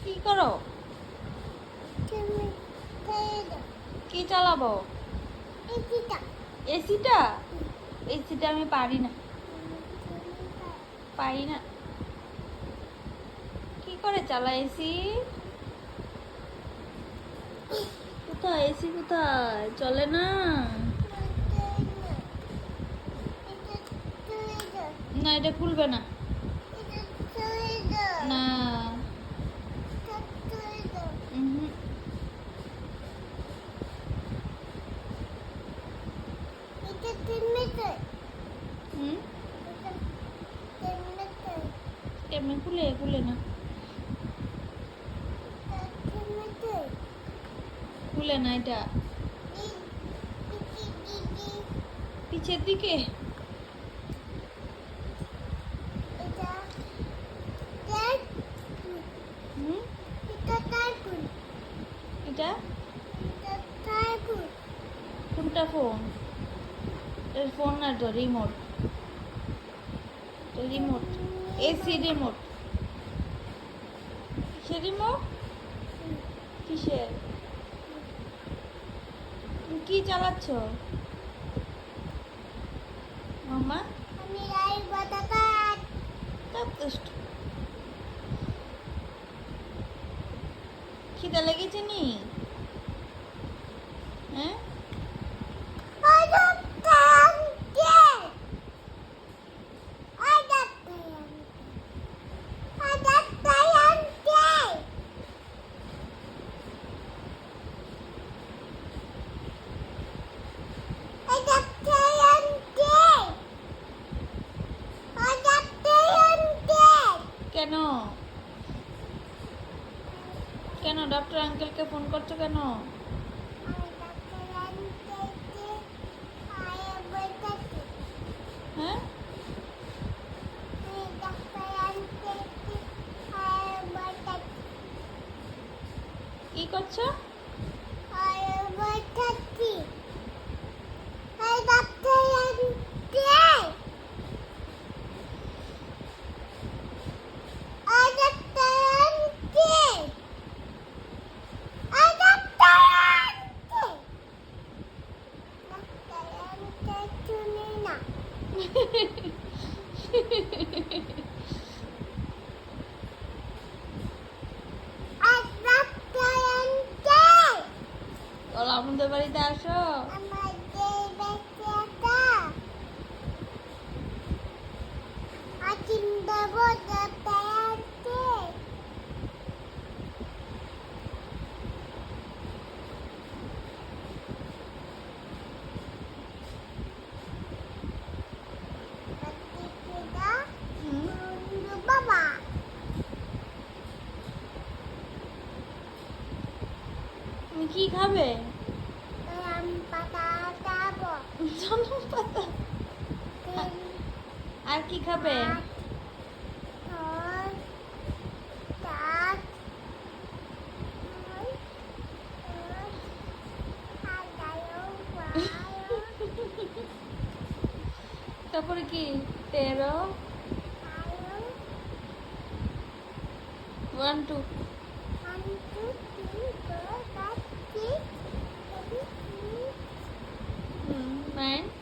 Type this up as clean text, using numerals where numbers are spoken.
কি করো? কি চালাবো? এসিটা? এসিটা আমি পারি না। পারি না। কি করে চালা এসি? কোথায় এসি? কোথায়? চলে না। না, এটা খুলবে না। না। উহুম। হুম? কেমনে খুলে? খুলে না। খুলে না এটা। পিছের দিকে? হুম? এটা কোনটা ফোন? এর ফোন না তো, রিমোট। রিমোট। AC remote. কিসের রিমোট? কিসের? তুমি কি চালাচ্ছ মামা? খিদে লেগেছে নি? হ্যাঁ? কেন? কেন ডক্টর আঙ্কেলকে ফোন করছো কেন? হ্যাঁ? কি করছো? বলো আমাদের বাড়িতে আসো। তুমি কি খাবে? আম পাতা। আর কি খাবে? তারপরে কি? 13 1 2 9